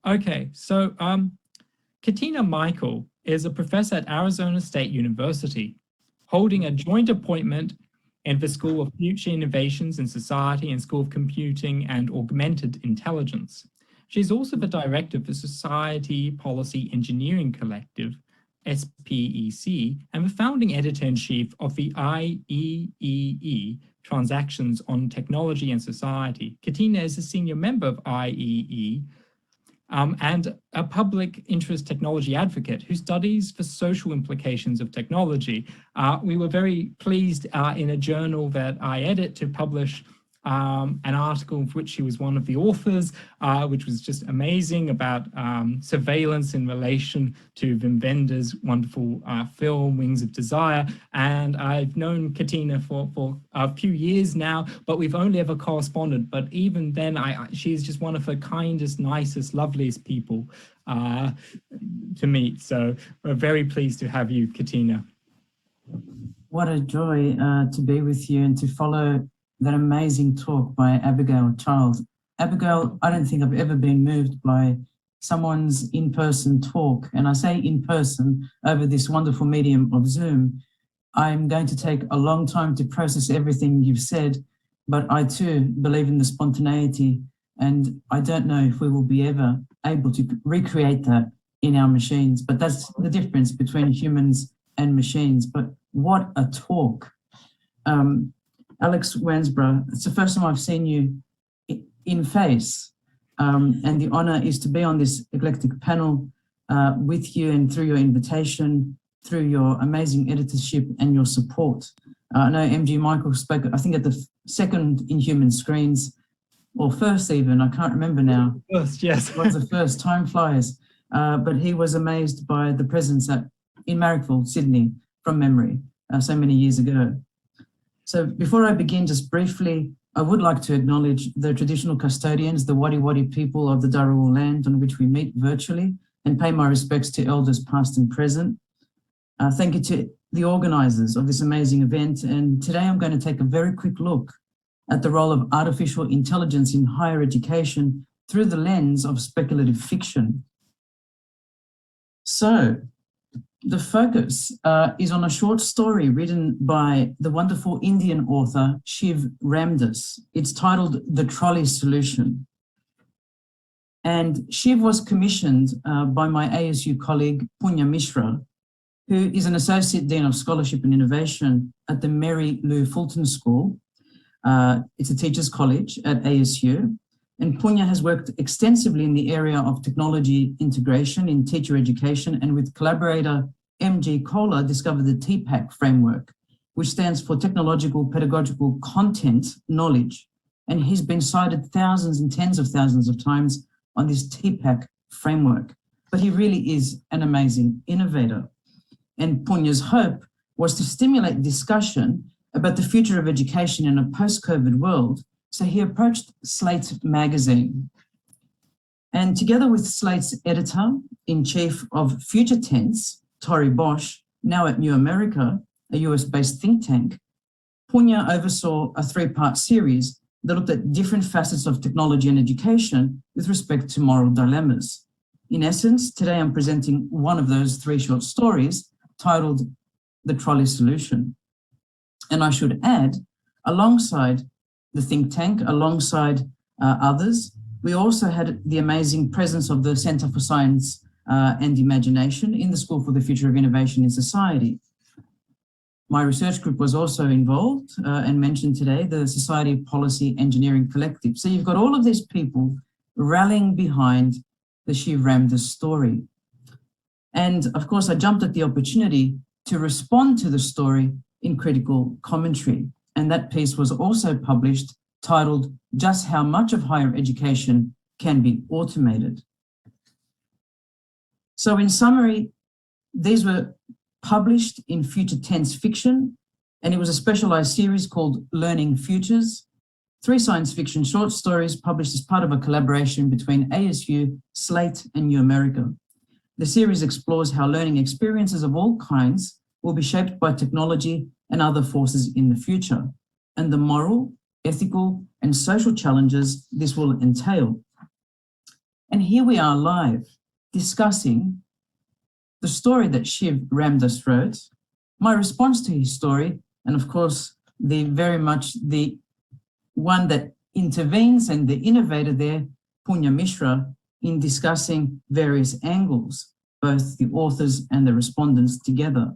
Okay, so Katina Michael is a professor at Arizona State University, holding a joint appointment in the School of Future Innovations in Society and School of Computing and Augmented Intelligence. She's also the director of the Society Policy Engineering Collective, SPEC, and the founding editor-in-chief of the IEEE, Transactions on Technology and Society. Katina is a senior member of IEEE and a public interest technology advocate who studies the social implications of technology. We were very pleased in a journal that I edit to publish an article of which she was one of the authors, which was just amazing, about surveillance in relation to Wim Wenders' wonderful film, Wings of Desire. And I've known Katina for a few years now, but we've only ever corresponded. But even then, she's just one of the kindest, nicest, loveliest people to meet. So we're very pleased to have you, Katina. What a joy to be with you and to follow that amazing talk by Abigail Child. Abigail, I don't think I've ever been moved by someone's in-person talk. And I say in-person over this wonderful medium of Zoom. I'm going to take a long time to process everything you've said, but I too believe in the spontaneity, and I don't know if we will be ever able to recreate that in our machines, but that's the difference between humans and machines. But what a talk. Alex Wansborough, it's the first time I've seen you in face, and the honor is to be on this eclectic panel with you, and through your invitation, through your amazing editorship and your support. I know MG Michael spoke, I think, at the second Inhuman Screens, or first even, I can't remember now. First, yes. It was the first, time flies. But he was amazed by the presence in Marrickville, Sydney, from memory, so many years ago. So before I begin, just briefly, I would like to acknowledge the traditional custodians, the Wadi Wadi people of the Dharawal land on which we meet virtually, and pay my respects to elders past and present. Thank you to the organisers of this amazing event. And today I'm going to take a very quick look at the role of artificial intelligence in higher education through the lens of speculative fiction. So, the focus is on a short story written by the wonderful Indian author Shiv Ramdas. It's titled The Trolley Solution. And Shiv was commissioned by my ASU colleague Punya Mishra, who is an Associate Dean of Scholarship and Innovation at the Mary Lou Fulton School. It's a teacher's college at ASU. And Punya has worked extensively in the area of technology integration in teacher education, and with collaborator MG Kohler discovered the TPAC framework, which stands for Technological Pedagogical Content Knowledge. And he's been cited thousands and tens of thousands of times on this TPAC framework. But he really is an amazing innovator. And Punya's hope was to stimulate discussion about the future of education in a post-COVID world. So he approached Slate magazine. And together with Slate's editor-in-chief of Future Tense, Tori Bosch, now at New America, a US-based think tank, Punya oversaw a three-part series that looked at different facets of technology and education with respect to moral dilemmas. In essence, today I'm presenting one of those three short stories titled The Trolley Solution. And I should add, alongside the think tank, alongside others, we also had the amazing presence of the Centre for Science and Imagination in the School for the Future of Innovation in Society. My research group was also involved and mentioned today, the Society Policy Engineering Collective. So you've got all of these people rallying behind the Shiv Ramdas story. And of course, I jumped at the opportunity to respond to the story in critical commentary. And that piece was also published, titled Just How Much of Higher Education Can Be Automated. So in summary, these were published in Future Tense Fiction, and it was a specialized series called Learning Futures, 3 science fiction short stories published as part of a collaboration between ASU, Slate, and New America. The series explores how learning experiences of all kinds will be shaped by technology and other forces in the future, and the moral, ethical, and social challenges this will entail. And here we are live discussing the story that Shiv Ramdas wrote, my response to his story, and of course, very much the one that intervenes and the innovator there, Punya Mishra, in discussing various angles, both the authors and the respondents together.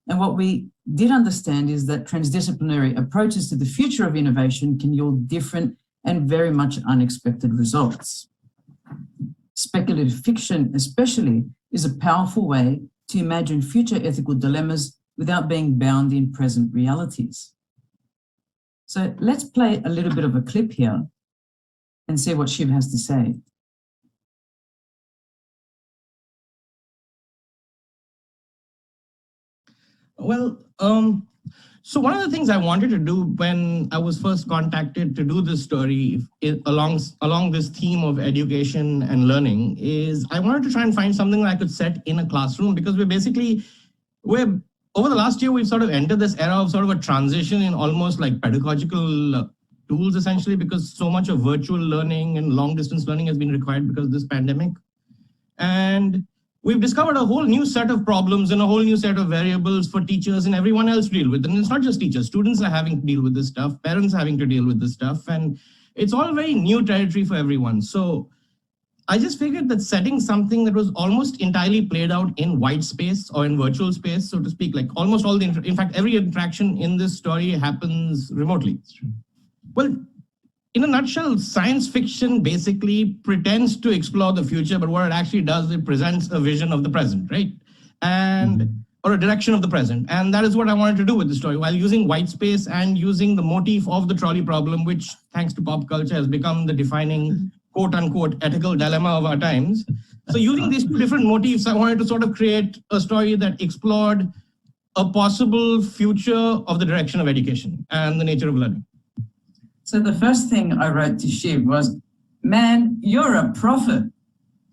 And what we did understand is that transdisciplinary approaches to the future of innovation can yield different and very much unexpected results. Speculative fiction, especially, is a powerful way to imagine future ethical dilemmas without being bound in present realities. So let's play a little bit of a clip here and see what Shiv has to say. Well, so one of the things I wanted to do when I was first contacted to do this story along this theme of education and learning is I wanted to try and find something that I could set in a classroom, because we're over the last year, we've sort of entered this era of sort of a transition in almost like pedagogical tools, essentially, because so much of virtual learning and long distance learning has been required because of this pandemic. And we've discovered a whole new set of problems and a whole new set of variables for teachers and everyone else to deal with. And it's not just teachers, students are having to deal with this stuff, parents are having to deal with this stuff, and it's all very new territory for everyone. So I just figured that setting something that was almost entirely played out in white space or in virtual space, so to speak, like almost all in fact, every interaction in this story happens remotely. Well, in a nutshell, science fiction basically pretends to explore the future, but what it actually does, it presents a vision of the present, right? And or a direction of the present. And that is what I wanted to do with the story, while using white space and using the motif of the trolley problem, which thanks to pop culture has become the defining quote unquote ethical dilemma of our times. So using these two different motifs, I wanted to sort of create a story that explored a possible future of the direction of education and the nature of learning. So the first thing I wrote to Shiv was, man, you're a prophet.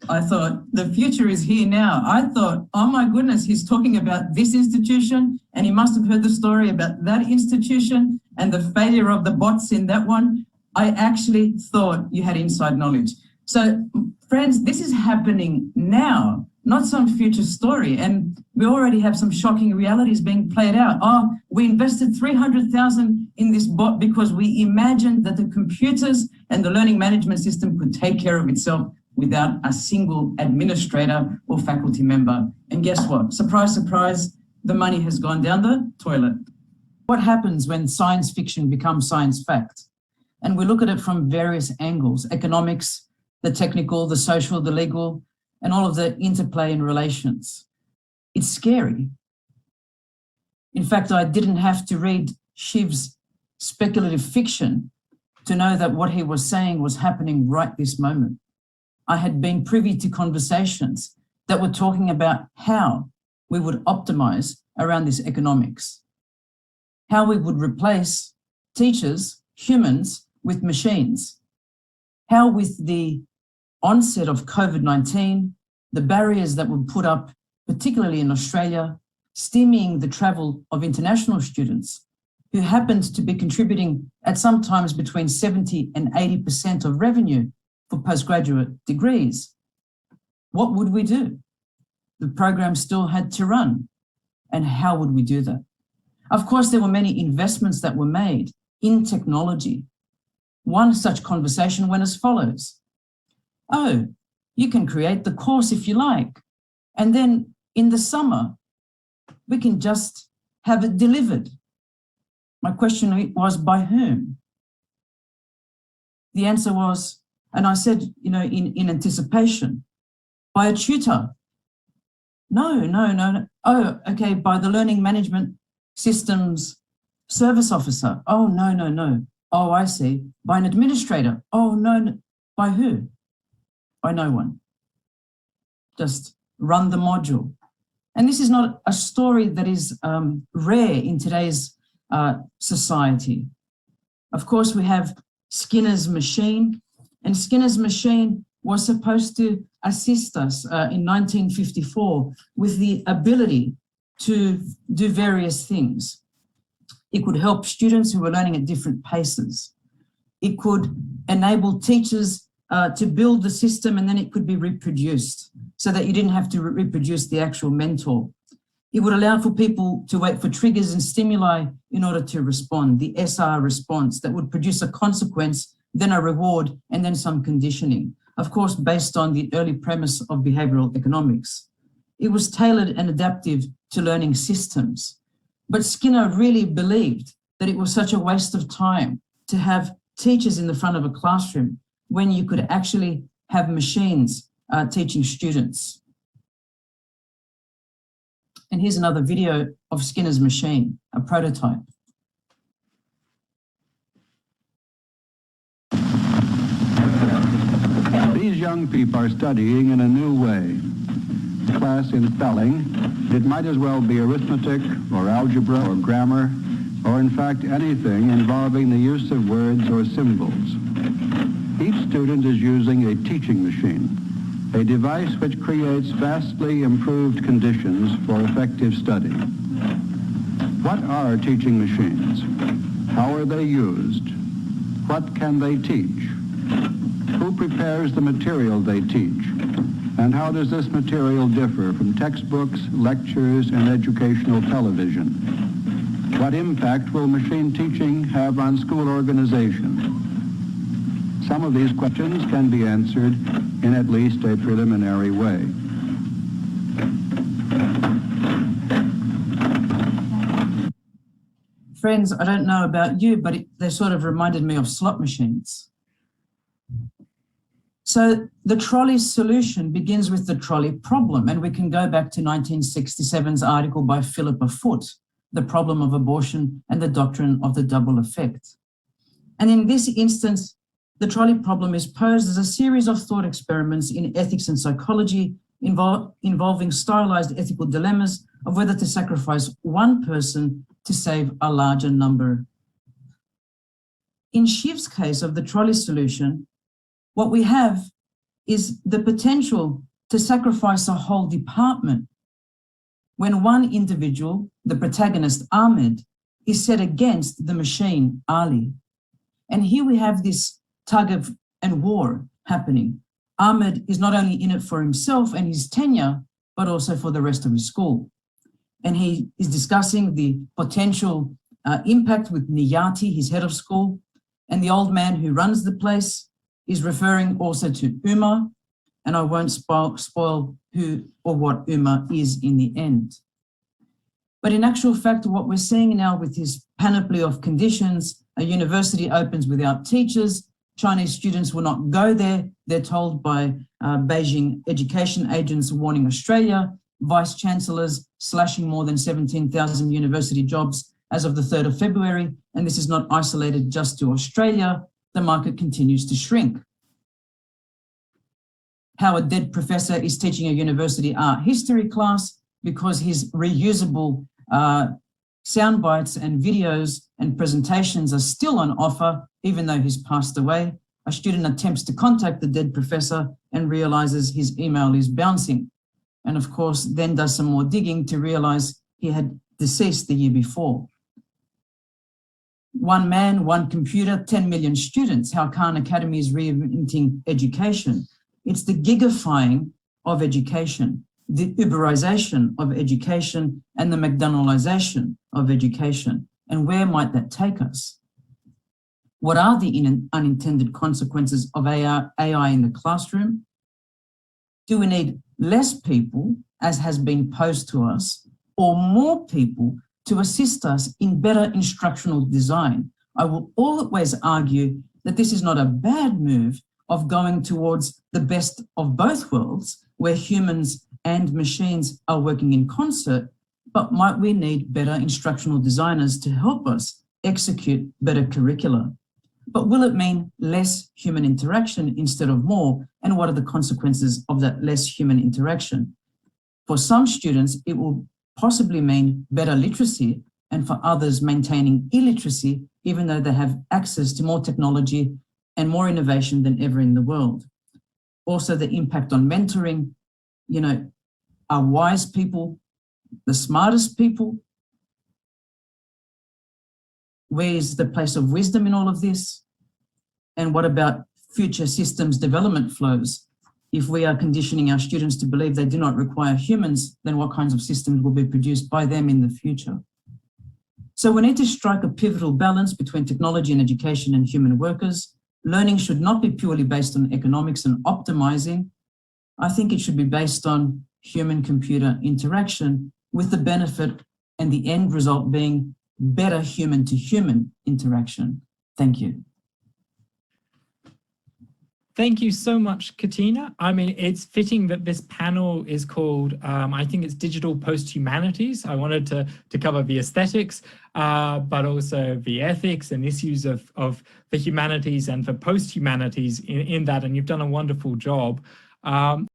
I thought, the future is here now. I thought, oh my goodness, he's talking about this institution, and he must have heard the story about that institution and the failure of the bots in that one. I actually thought you had inside knowledge. So friends, this is happening now, not some future story. And we already have some shocking realities being played out. Oh, we invested 300,000 in this bot because we imagined that the computers and the learning management system could take care of itself without a single administrator or faculty member. And guess what? Surprise, surprise, the money has gone down the toilet. What happens when science fiction becomes science fact? And we look at it from various angles: economics, the technical, the social, the legal, and all of the interplay and relations. It's scary. In fact, I didn't have to read Shiv's speculative fiction to know that what he was saying was happening right this moment. I had been privy to conversations that were talking about how we would optimize around this economics, how we would replace teachers, humans, with machines, how with the onset of COVID-19, the barriers that were put up, particularly in Australia, stymieing the travel of international students who happened to be contributing at sometimes between 70 and 80% of revenue for postgraduate degrees. What would we do? The program still had to run. And how would we do that? Of course, there were many investments that were made in technology. One such conversation went as follows. Oh, you can create the course if you like. And then in the summer, we can just have it delivered. My question was, by whom? The answer was, and I said, in anticipation, by a tutor. No. Oh, okay, by the learning management systems service officer. Oh, no. Oh, I see. By an administrator. Oh, no. By who? By no one. Just run the module. And this is not a story that is rare in today's society. Of course, we have Skinner's machine, and Skinner's machine was supposed to assist us in 1954 with the ability to do various things. It could help students who were learning at different paces. It could enable teachers to build the system, and then it could be reproduced so that you didn't have to reproduce the actual mentor. It would allow for people to wait for triggers and stimuli in order to respond, the SR response that would produce a consequence, then a reward, and then some conditioning, of course, based on the early premise of behavioral economics. It was tailored and adaptive to learning systems. But Skinner really believed that it was such a waste of time to have teachers in the front of a classroom when you could actually have machines teaching students. And here's another video of Skinner's machine, a prototype. These young people are studying in a new way. Class in spelling, it might as well be arithmetic or algebra or grammar, or in fact anything involving the use of words or symbols. Each student is using a teaching machine, a device which creates vastly improved conditions for effective study. What are teaching machines? How are they used? What can they teach? Who prepares the material they teach? And how does this material differ from textbooks, lectures, and educational television? What impact will machine teaching have on school organization? Some of these questions can be answered in at least a preliminary way. Friends, I don't know about you, but they sort of reminded me of slot machines. So the trolley solution begins with the trolley problem, and we can go back to 1967's article by Philippa Foot, The Problem of Abortion and the Doctrine of the Double Effect. And in this instance, the trolley problem is posed as a series of thought experiments in ethics and psychology involving stylized ethical dilemmas of whether to sacrifice one person to save a larger number. In Shiv's case of the trolley solution, what we have is the potential to sacrifice a whole department when one individual, the protagonist Ahmed, is set against the machine Ali. And here we have this tug of and war happening. Ahmed is not only in it for himself and his tenure, but also for the rest of his school. And he is discussing the potential impact with Niyati, his head of school, and the old man who runs the place is referring also to Umar, and I won't spoil who or what Umar is in the end. But in actual fact, what we're seeing now with this panoply of conditions, a university opens without teachers, Chinese students will not go there, they're told by Beijing education agents warning Australia, vice chancellors slashing more than 17,000 university jobs as of the 3rd of February, and this is not isolated just to Australia, the market continues to shrink. How a dead professor is teaching a university art history class because his reusable sound bites and videos and presentations are still on offer, even though he's passed away. A student attempts to contact the dead professor and realizes his email is bouncing. And of course, then does some more digging to realize he had deceased the year before. One man, one computer, 10 million students, how Khan Academy is reinventing education. It's the gigifying of education, the Uberization of education, and the McDonaldization of education. And where might that take us? What are the unintended consequences of AI in the classroom? Do we need less people, as has been posed to us, or more people to assist us in better instructional design? I will always argue that this is not a bad move of going towards the best of both worlds, where humans and machines are working in concert, but might we need better instructional designers to help us execute better curricula? But will it mean less human interaction instead of more? And what are the consequences of that less human interaction? For some students, it will possibly mean better literacy, and for others maintaining illiteracy, even though they have access to more technology and more innovation than ever in the world. Also the impact on mentoring, are wise people the smartest people? Where is the place of wisdom in all of this? And what about future systems development flows. If we are conditioning our students to believe they do not require humans, then what kinds of systems will be produced by them in the future? So we need to strike a pivotal balance between technology and education and human workers. Learning should not be purely based on economics and optimizing. I think it should be based on human-computer interaction, with the benefit and the end result being better human-to-human interaction. Thank you. Thank you so much, Katina. I mean, it's fitting that this panel is called, I think it's Digital Post-Humanities. I wanted to cover the aesthetics, but also the ethics and issues of the humanities and the post-humanities in that, and you've done a wonderful job.